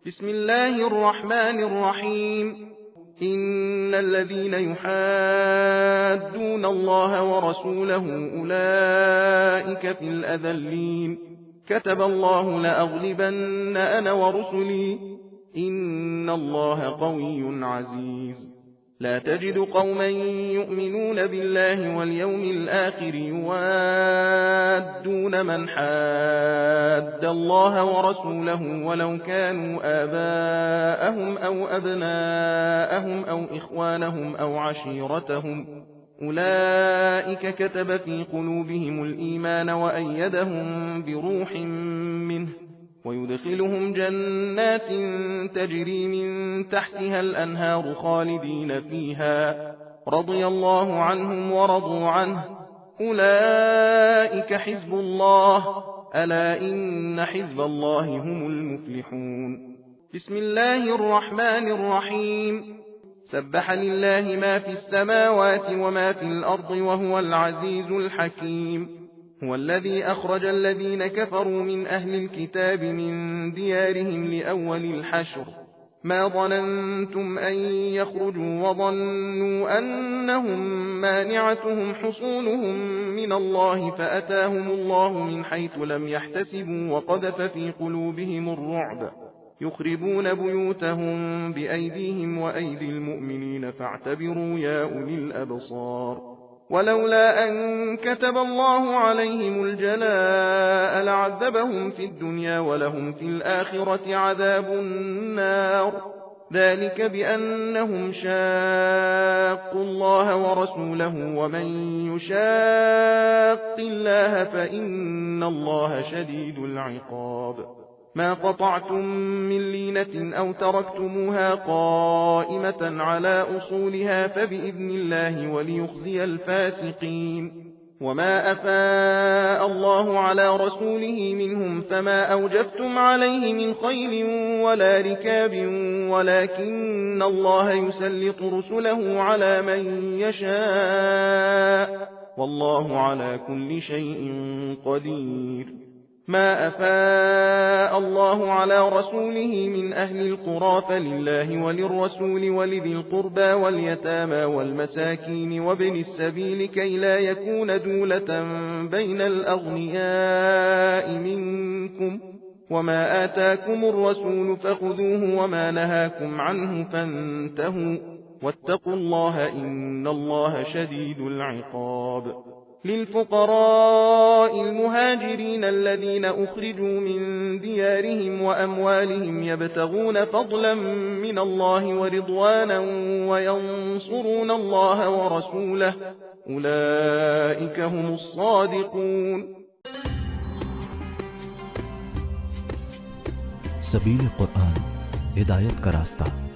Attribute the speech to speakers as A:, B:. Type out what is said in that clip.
A: بسم الله الرحمن الرحيم. إن الذين يحادون الله ورسوله أولئك في الأذلين. كتب الله لأغلبن أنا ورسلي إن الله قوي عزيز. لا تجد قوما يؤمنون بالله واليوم الآخر يوادون من حاد الله ورسوله ولو كانوا آباءهم أو أبناءهم أو إخوانهم أو عشيرتهم أولئك كتب في قلوبهم الإيمان وأيدهم بروح منه ويدخلهم جنات تجري من تحتها الأنهار خالدين فيها رضي الله عنهم ورضوا عنه أولئك حزب الله ألا إن حزب الله هم المفلحون. بسم الله الرحمن الرحيم. سبح لله ما في السماوات وما في الأرض وهو العزيز الحكيم. هو الذي أخرج الذين كفروا من أهل الكتاب من ديارهم لأول الحشر ما ظننتم أن يخرجوا وظنوا أنهم مانعتهم حصونهم من الله فأتاهم الله من حيث لم يحتسبوا وقذف في قلوبهم الرعب يخربون بيوتهم بأيديهم وأيدي المؤمنين فاعتبروا يا أولي الأبصار. ولولا أن كتب الله عليهم الجلاء لعذبهم في الدنيا ولهم في الآخرة عذاب النار ذلك بأنهم شاقوا الله ورسوله ومن يشاق الله فإن الله شديد العقاب. ما قطعتم من لينة أو تركتموها قائمة على أصولها فبإذن الله وليخزي الفاسقين. وما أفاء الله على رسوله منهم فما أوجفتم عليه من خيل ولا ركاب ولكن الله يسلط رسله على من يشاء والله على كل شيء قدير. ما أفاء الله على رسوله من أهل القرى فلله وللرسول ولذي القربى واليتامى والمساكين وابن السبيل كي لا يكون دولة بين الأغنياء منكم وما آتاكم الرسول فخذوه وما نهاكم عنه فانتهوا واتقوا الله إن الله شديد العقاب. للفقراء المهاجرين الذين أخرجوا من ديارهم وأموالهم يبتغون فضلا من الله ورضوانا وينصرون الله ورسوله أولئك هم الصادقون.
B: सबील कुरान हिदायत का रास्ता।